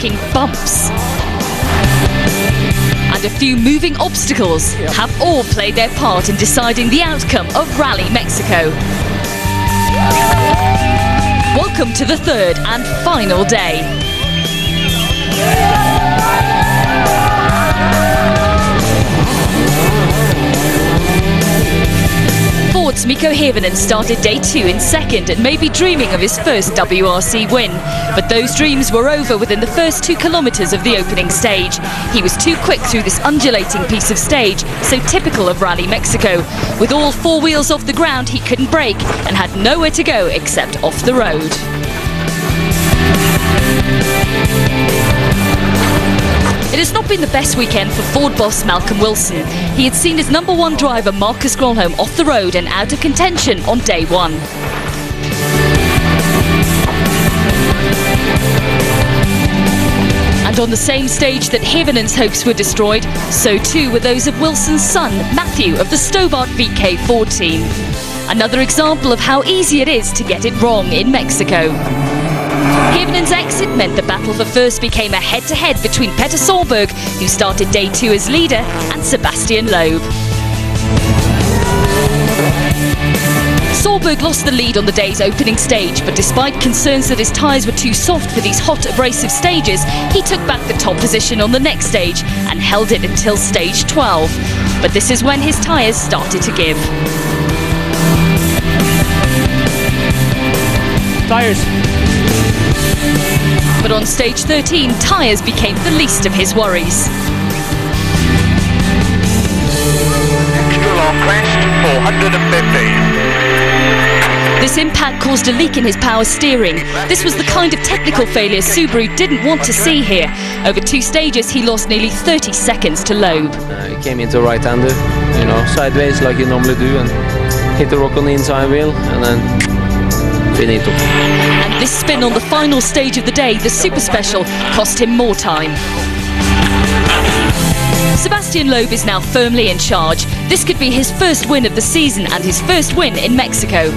nerve-wracking bumps and a few moving obstacles have all played their part in deciding the outcome of Rally Mexico. Welcome to the third and final day. Ford's Mikko Hirvonen started day 2 in second and may be dreaming of his first WRC win. But those dreams were over within the first 2 kilometres of the opening stage. He was too quick through this undulating piece of stage, so typical of Rally Mexico. With all 4 wheels off the ground, he couldn't brake and had nowhere to go except off the road. It has not been the best weekend for Ford boss Malcolm Wilson. He had seen his number 1 driver Marcus Gronholm off the road and out of contention on day 1. And on the same stage that Hirvonen's hopes were destroyed, so too were those of Wilson's son Matthew of the Stobart VK Ford team. Another example of how easy it is to get it wrong in Mexico. Hirvonen's exit meant the battle for first became a head-to-head between Petter Solberg, who started day 2 as leader, and Sebastian Loeb. Solberg lost the lead on the day's opening stage, but despite concerns that his tyres were too soft for these hot, abrasive stages, he took back the top position on the next stage and held it until stage 12. But this is when his tyres started to give. Tyres. But on stage 13, tyres became the least of his worries. Extra long crest, 450. This impact caused a leak in his power steering. This was the kind of technical failure Subaru didn't want to see here. Over 2 stages, he lost nearly 30 seconds to Loeb. He came into right-hander, sideways like you normally do, and hit the rock on the inside wheel, and then finito. And this spin on the final stage of the day, the Super Special, cost him more time. Sebastian Loeb is now firmly in charge. This could be his first win of the season and his first win in Mexico.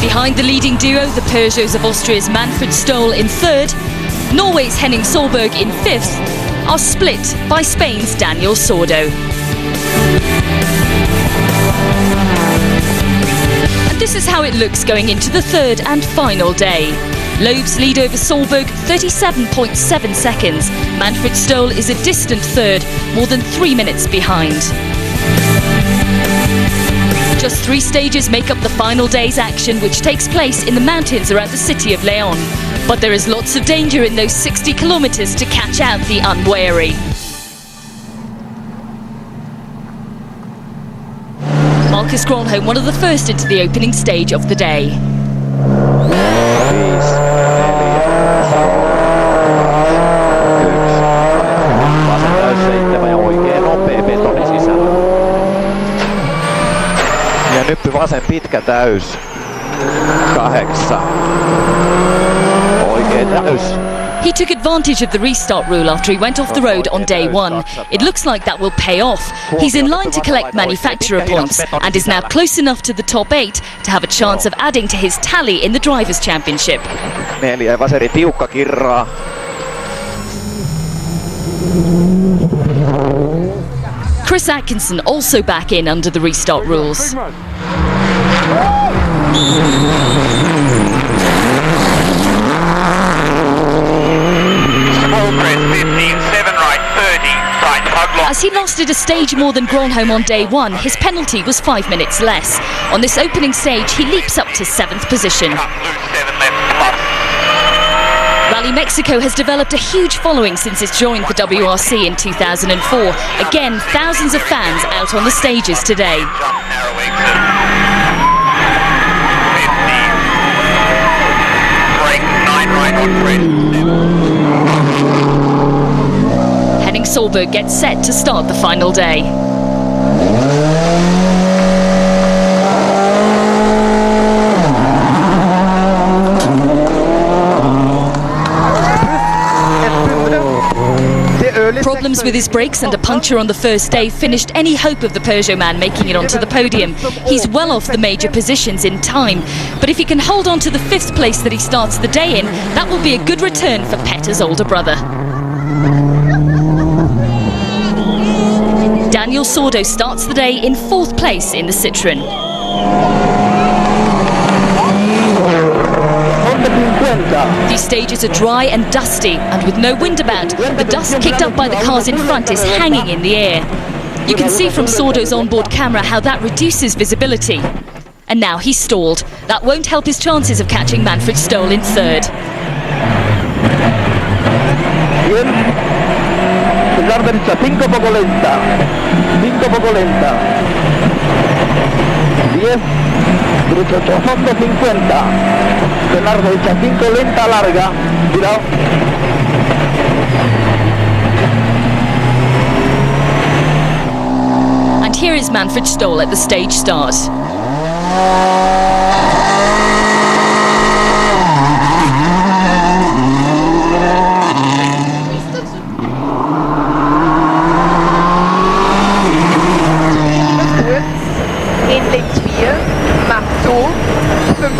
Behind the leading duo, the Peugeots of Austria's Manfred Stoll in 3rd, Norway's Henning Solberg in 5th, are split by Spain's Daniel Sordo. And this is how it looks going into the third and final day. Loeb's lead over Solberg, 37.7 seconds. Manfred Stoll is a distant 3rd, more than 3 minutes behind. Just 3 stages make up the final day's action, which takes place in the mountains around the city of León. But there is lots of danger in those 60 kilometers to catch out the unwary. Marcus Gronholm, one of the first into the opening stage of the day. Ja nyt vasen pitkä täys. 8. Oikein täys. He took advantage of the restart rule after he went off the road on day 1. It looks like that will pay off. He's in line to collect manufacturer points and is now close enough to the top 8 to have a chance of adding to his tally in the Drivers' Championship. 4 vaseri tiukka kirraa. Chris Atkinson also back in under the restart rules. As he lost at a stage more than Gronholm on day 1, his penalty was 5 minutes less. On this opening stage, he leaps up to 7th position. Rally Mexico has developed a huge following since it joined the WRC in 2004. Again, thousands of fans out on the stages today. Henning Solberg gets set to start the final day. Problems with his brakes and a puncture on the first day finished any hope of the Peugeot man making it onto the podium. He's well off the major positions in time, but if he can hold on to the 5th place that he starts the day in, that will be a good return for Petter's older brother. Daniel Sordo starts the day in 4th place in the Citroën. These stages are dry and dusty, and with no wind about, the dust kicked up by the cars in front is hanging in the air. You can see from Sordo's onboard camera how that reduces visibility. And now he's stalled. That won't help his chances of catching Manfred Stoll in 3rd. Frenar derecha, 5 poco lenta. 5 poco lenta. 10. Derecha, fondo 50. Frenar derecha, 5 lenta, larga. Cuidado. And here is Manfred Stoll at the stage start.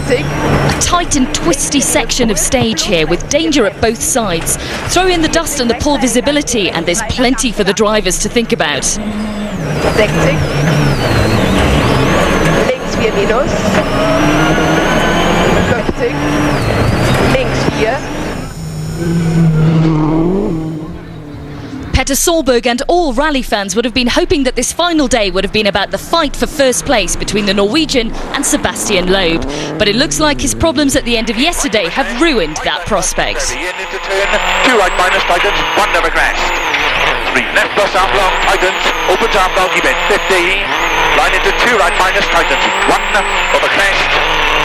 A tight and twisty section of stage here with danger at both sides. Throw in the dust and the poor visibility and there's plenty for the drivers to think about. 60. Links 4 minus. 50. Links 4. Petter Solberg and all rally fans would have been hoping that this final day would have been about the fight for first place between the Norwegian and Sebastian Loeb. But it looks like his problems at the end of yesterday have ruined that prospect. Into turn, 2 right minus tightens, 1 never crashed. 3 left plus half long tightens, opens half long, keep in 50. Line into 2 right minus tightens, 1 over crashed.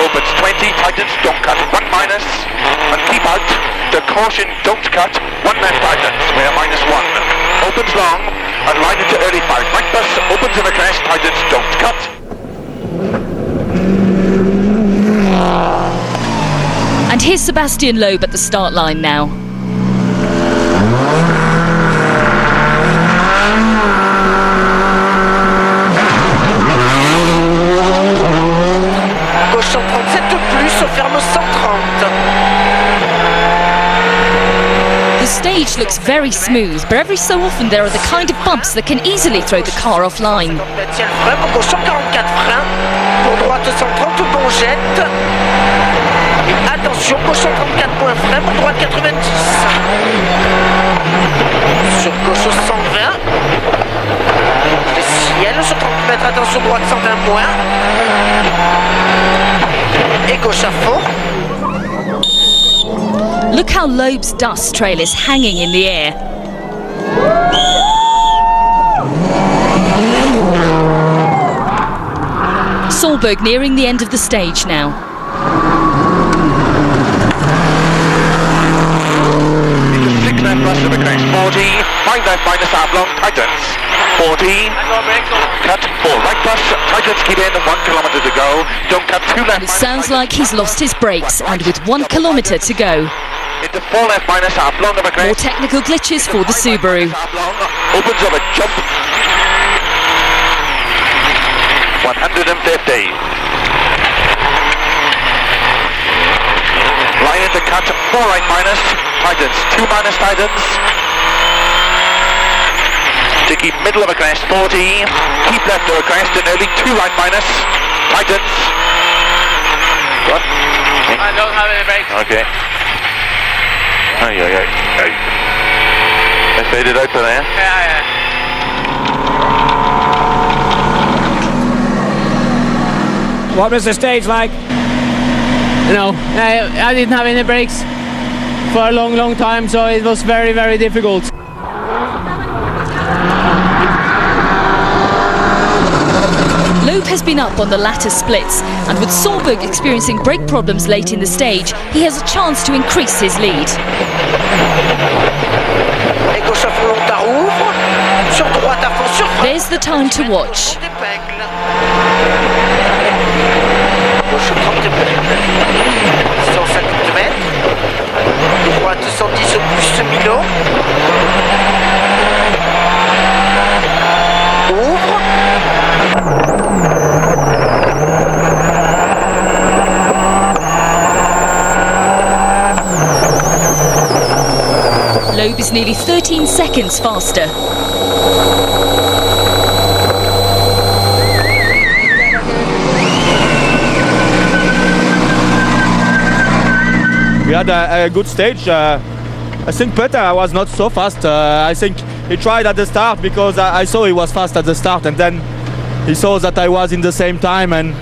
Opens 20, tightens, don't cut, 1 minus. And keep out, to caution, don't cut, 1 left tightens, we're minus 1. Opens long, and line into early 5. Right bus, opens in a crash, tightens, don't cut. And here's Sebastian Loeb at the start line now. Gauche 137 plus, ferme 130. The stage looks very smooth, but every so often there are the kind of bumps that can easily throw the car offline. Tiens le frein, pour gauche 144 frein, pour droite 130 bon jette. Et attention, gauche 134 points frein, pour droite 90. Sur gauche 120. Le ciel sur 30 mètres, attention droite 120 points. Et gauche à fond. Look how Loeb's dust trail is hanging in the air. Solberg nearing the end of the stage now. Into 6 left plus of a crash, 40. 5 left minus half long tightens. 40. Cut 4 right plus, tightens, keep in, 1 kilometre to go. Don't cut 2 left. And it sounds like he's lost his brakes, and with 1 kilometre to go. Into 4 left minus half long of a crash. More technical glitches for the Subaru. Half long, opens of a jump. 150. Line into cut, 4 right minus, tightens, 2 minus tightens. To keep middle of a crest, 40. Keep left of a crest and early, 2 right minus, tightens. What? I don't have any brakes. Okay. Ay. I faded out for there. Yeah. What was the stage like? You know, I didn't have any brakes for a long time, so it was very, very difficult. Loeb has been up on the latter splits, and with Solberg experiencing brake problems late in the stage, he has a chance to increase his lead. Et gauche à fond long, t'as rouvre. Sur droite à fond, sur frein. There's the time to watch. Gauche 30 mètres. 150 mètres. Droite 110 au plus 1000. Loeb is nearly 13 seconds faster. We had a good stage. I think Peter was not so fast. I think he tried at the start because I saw he was fast at the start, and then he saw that I was in the same time and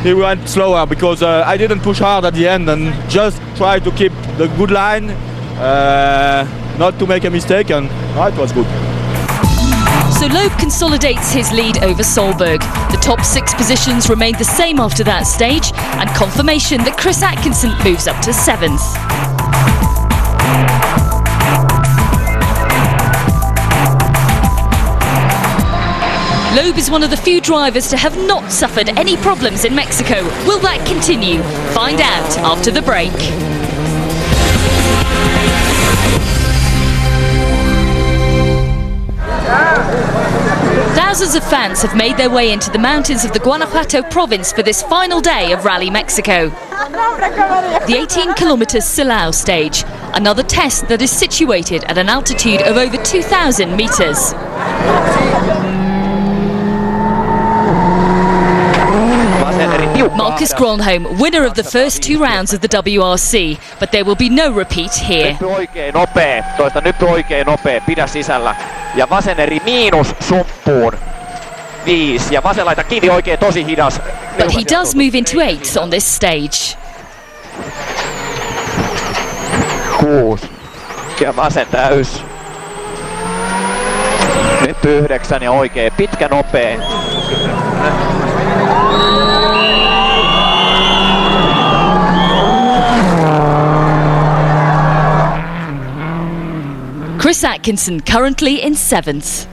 he went slower because I didn't push hard at the end and just tried to keep the good line, not to make a mistake, and it was good. So Loeb consolidates his lead over Solberg. The top 6 positions remained the same after that stage, and confirmation that Chris Atkinson moves up to 7th. Loeb is one of the few drivers to have not suffered any problems in Mexico. Will that continue? Find out after the break. Thousands of fans have made their way into the mountains of the Guanajuato province for this final day of Rally Mexico. The 18-kilometre Silao stage, another test that is situated at an altitude of over 2,000 metres. Marcus Gronholm, winner of the first 2 rounds of the WRC, but there will be no repeat here. Oikein nopea, nyt oikein nopea, pidä sisällä. Ja vasen eri miinus sumppuun. 5 ja vasen laita kiinni oikein tosi hidas. But he does move into 8th on this stage. 6 ja vasen täys. Nyt 9 ja oikein pitkä nopea. Chris Atkinson currently in 7th.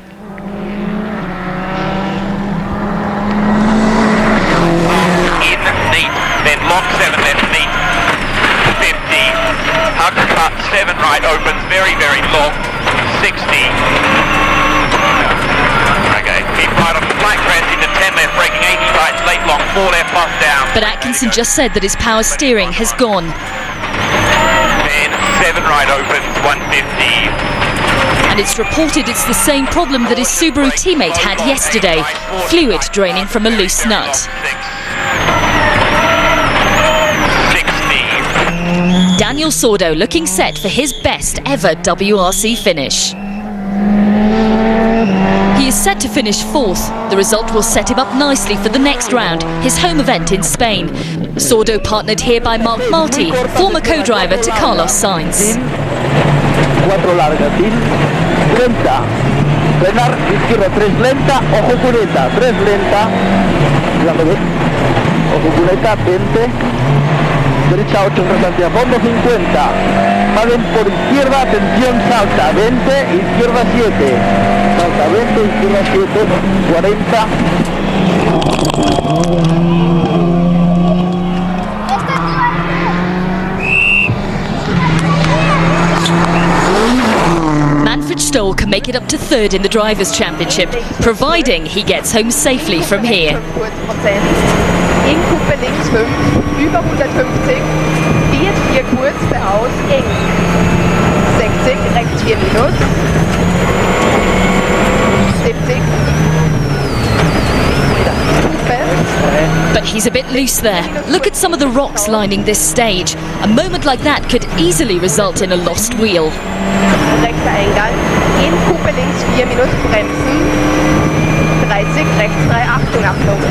In neat, then long 7 left neat, 50, hug cut 7 right opens, very, very long, 60. Okay, keep right on the flat crest into 10 left, braking 80 right, late long, 4 left, plus down. But Atkinson just said that his power steering has gone. Then 7 right opens, 150. And it's reported it's the same problem that his Subaru teammate had yesterday, fluid draining from a loose nut. 60. Daniel Sordo looking set for his best ever WRC finish. He is set to finish 4th. The result will set him up nicely for the next round, his home event in Spain. Sordo partnered here by Mark Marti, former co-driver to Carlos Sainz. 4 larga, sin lenta, frenar, izquierda 3 lenta, ojo cuneta, 3 lenta, ojo cuneta, 20, derecha 8 rasante a fondo, 50, paden por izquierda, atención, salta, 20, izquierda 7, salta 20, izquierda 7, 40. Manfred Stoll can make it up to 3rd in the Drivers' Championship, providing he gets home safely from here. In Kuppe links 5, über 150, biegt 4 kurz, voraus, eng. 60, rechts 4 minus. 70. But he's a bit loose there. Look at some of the rocks lining this stage. A moment like that could easily result in a lost wheel. Rechter Eingang, in Kuppe links 4 minus, bremsen. 30, rechts 3, Achtung, Achtung.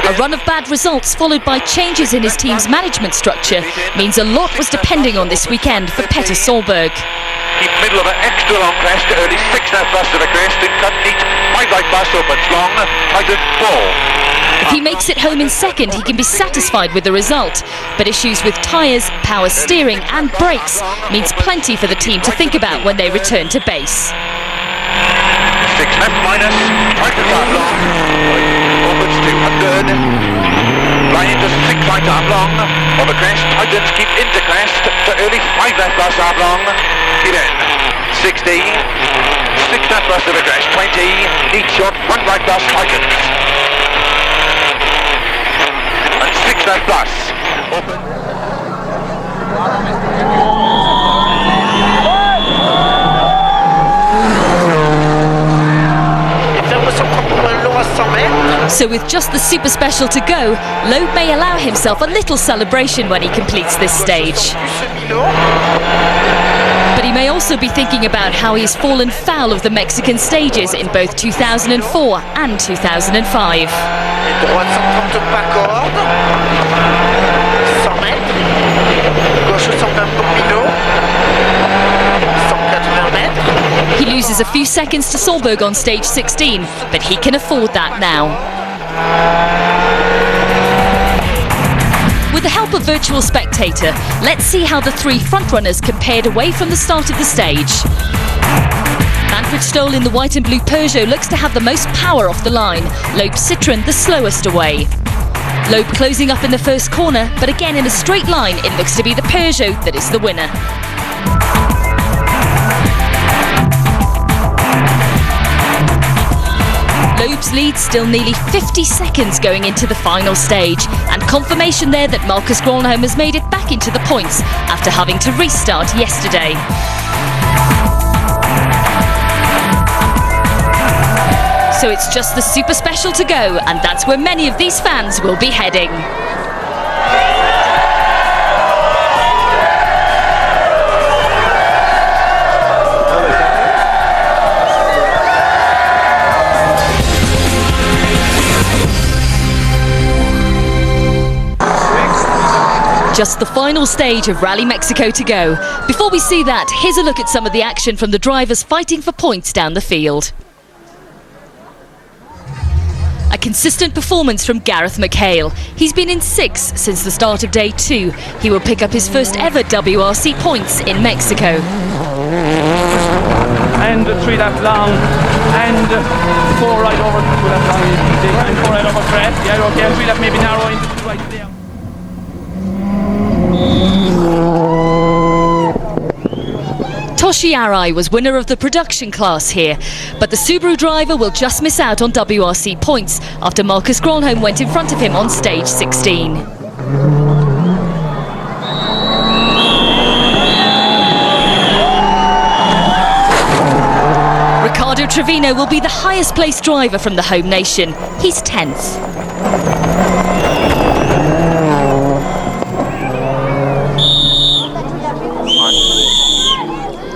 A run of bad results followed by changes in his team's management structure means a lot was depending on this weekend for Petter Solberg. Keep middle of an extra long crest, early 6 left bus to the crest, in cut neat, 5 right bus opens long, tighten 4. If he makes it home in 2nd, he can be satisfied with the result. But issues with tyres, power steering and brakes means plenty for the team to think about when they return to base. 6 left minus, tighten 5 long, opens to a 3rd, line into 6 right arm long, over crest, tightens, keep into crest, to early 5 left bus arm long, keep in, 60, 6 left bus to the crest, 20, right plus, tightens. And 6 left plus. Open. So with just the super special to go, Loeb may allow himself a little celebration when he completes this stage. But he may also be thinking about how he's fallen foul of the Mexican stages in both 2004 and 2005. He loses a few seconds to Solberg on stage 16, but he can afford that now. With the help of Virtual Spectator, let's see how the three frontrunners compared away from the start of the stage. Manfred Stoll in the white and blue Peugeot looks to have the most power off the line, Loeb Citroën the slowest away. Loeb closing up in the first corner, but again in a straight line it looks to be the Peugeot that is the winner. Loeb's lead still nearly 50 seconds going into the final stage, and confirmation there that Marcus Gronholm has made it back into the points after having to restart yesterday. So it's just the super special to go, and that's where many of these fans will be heading. Just the final stage of Rally Mexico to go. Before we see that, here's a look at some of the action from the drivers fighting for points down the field. A consistent performance from Gareth McHale. He's been in 6 since the start of day 2. He will pick up his first ever WRC points in Mexico. And 3 left long, and 4 right over, 2 left long, and 4 right over Fred. Yeah, okay, and 3 left maybe narrow into the right there. Toshi Arai was winner of the production class here, but the Subaru driver will just miss out on WRC points after Marcus Gronholm went in front of him on stage 16. Ricardo Trevino will be the highest placed driver from the home nation. He's 10th.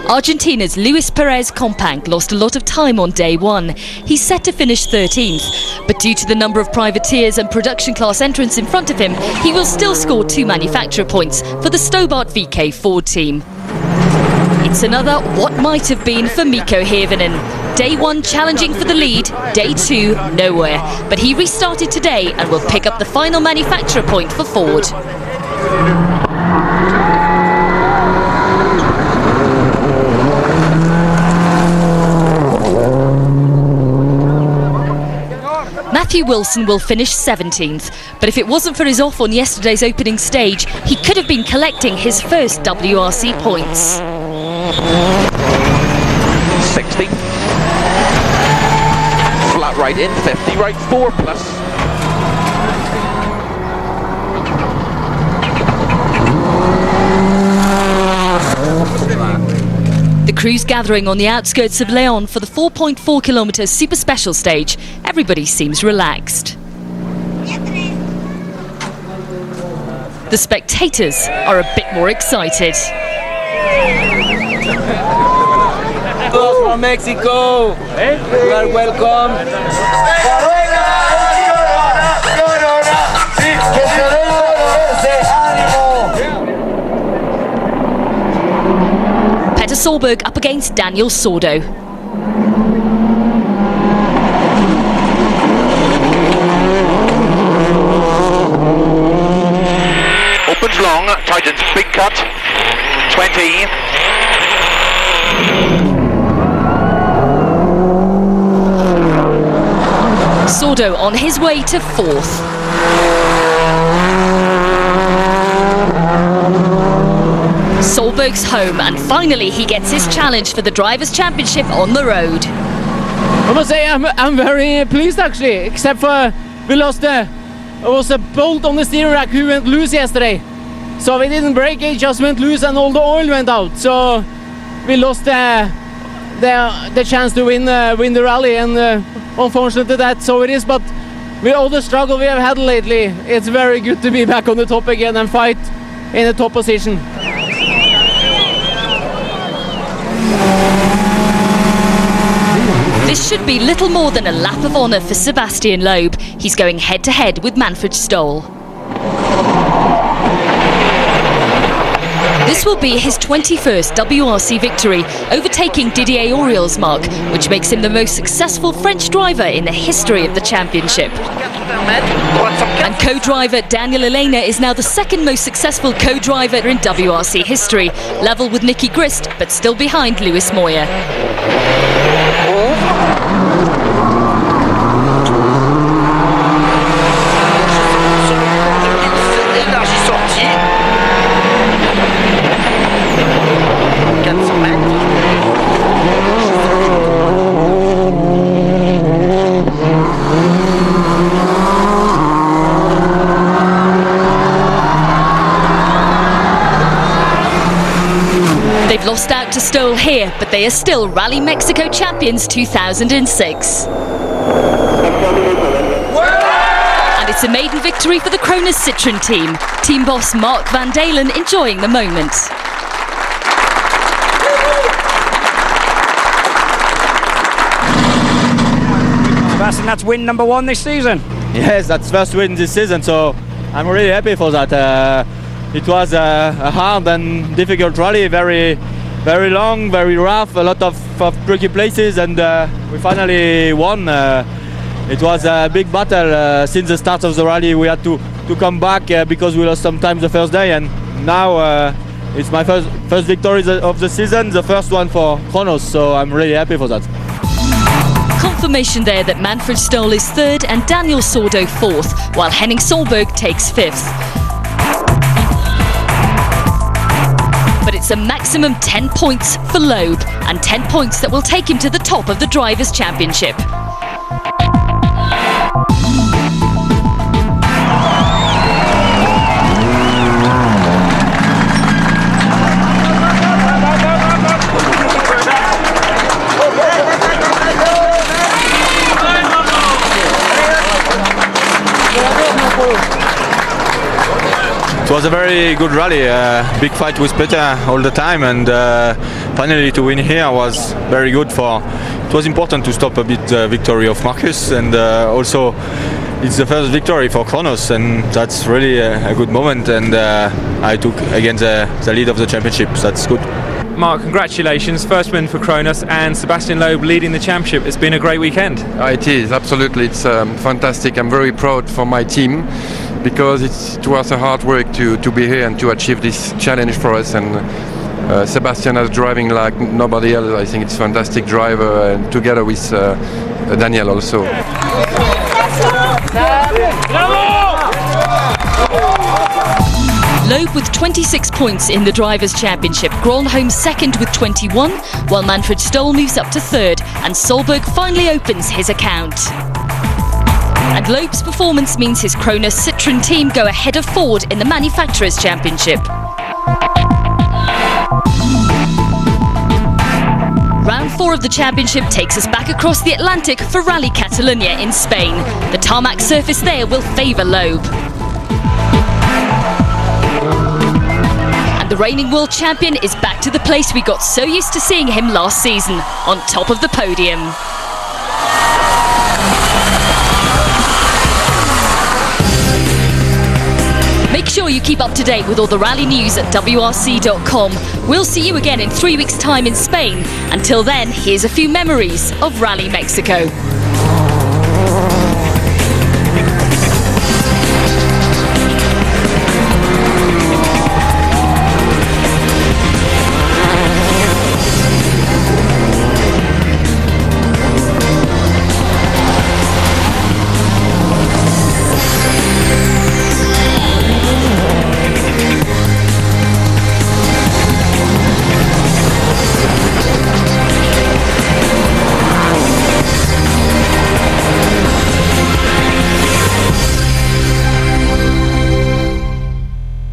Argentina's Luis Perez Companc lost a lot of time on day 1. He's set to finish 13th, but due to the number of privateers and production class entrants in front of him, he will still score 2 manufacturer points for the Stobart VK Ford team. It's another what might have been for Mikko Hirvonen. Day 1 challenging for the lead, day 2 nowhere, but he restarted today and will pick up the final manufacturer point for Ford. Matthew Wilson will finish 17th, but if it wasn't for his off on yesterday's opening stage, he could have been collecting his first WRC points. 60. Flat right in, 50 right, 4 plus. The crew's gathering on the outskirts of Leon for the 4.4 kilometre super special stage. Everybody seems relaxed. The spectators are a bit more excited. From Mexico, you are welcome. Petter Solberg up against Daniel Sordo. Opens long, tightens, big cut, 20. Sordo on his way to 4th. Solberg's home, and finally he gets his challenge for the Drivers' Championship on the road. must say I'm very pleased actually, except for we lost it was a bolt on the steering rack who went loose yesterday. So we didn't brake, it just went loose and all the oil went out. So we lost the chance to win the rally, and unfortunately that's how it is. But with all the struggle we have had lately, it's very good to be back on the top again and fight in the top position. This should be little more than a lap of honour for Sebastian Loeb. He's going head-to-head with Manfred Stoll. This will be his 21st WRC victory, overtaking Didier Auriol's mark, which makes him the most successful French driver in the history of the championship. And co-driver Daniel Elena is now the second most successful co-driver in WRC history, level with Nicky Grist, but still behind Lewis Moyer. They've lost out to Stoll here, but they are still Rally Mexico champions 2006. And it's a maiden victory for the Cronus Citroën team. Team boss Mark van Dalen enjoying the moment. Sebastian, that's win number 1 this season. Yes, that's first win this season, so I'm really happy for that. It was a hard and difficult rally, very long, very rough, a lot of tricky places, and we finally won. It was a big battle since the start of the rally. We had to come back because we lost some time the first day, and now it's my first victory of the season, the first one for Kronos, so I'm really happy for that. Confirmation there that Manfred Stoll is third and Daniel Sordo fourth, while Henning Solberg takes fifth. But it's a maximum 10 points for Loeb, and 10 points that will take him to the top of the Drivers' Championship. It was a very good rally, big fight with Peter all the time, and finally to win here was very good. It was important to stop a bit the victory of Marcus, and also it's the first victory for Kronos, and that's really a good moment, and I took again the lead of the championship. That's good. Mark, congratulations, first win for Kronos, and Sebastian Loeb leading the championship. It's been a great weekend. It is, absolutely, it's fantastic. I'm very proud for my team, because it was a hard work to be here and to achieve this challenge for us, and Sebastian is driving like nobody else. I think it's a fantastic driver, and together with Daniel also. Loeb with 26 points in the Drivers' Championship, Gronholm second with 21, while Manfred Stoll moves up to third, and Solberg finally opens his account. And Loeb's performance means his Cronus Citroën team go ahead of Ford in the Manufacturers' Championship. Round 4 of the championship takes us back across the Atlantic for Rally Catalunya in Spain. The tarmac surface there will favour Loeb. And the reigning world champion is back to the place we got so used to seeing him last season, on top of the podium. Make sure you keep up to date with all the rally news at WRC.com. We'll see you again in 3 weeks' time in Spain. Until then, here's a few memories of Rally Mexico.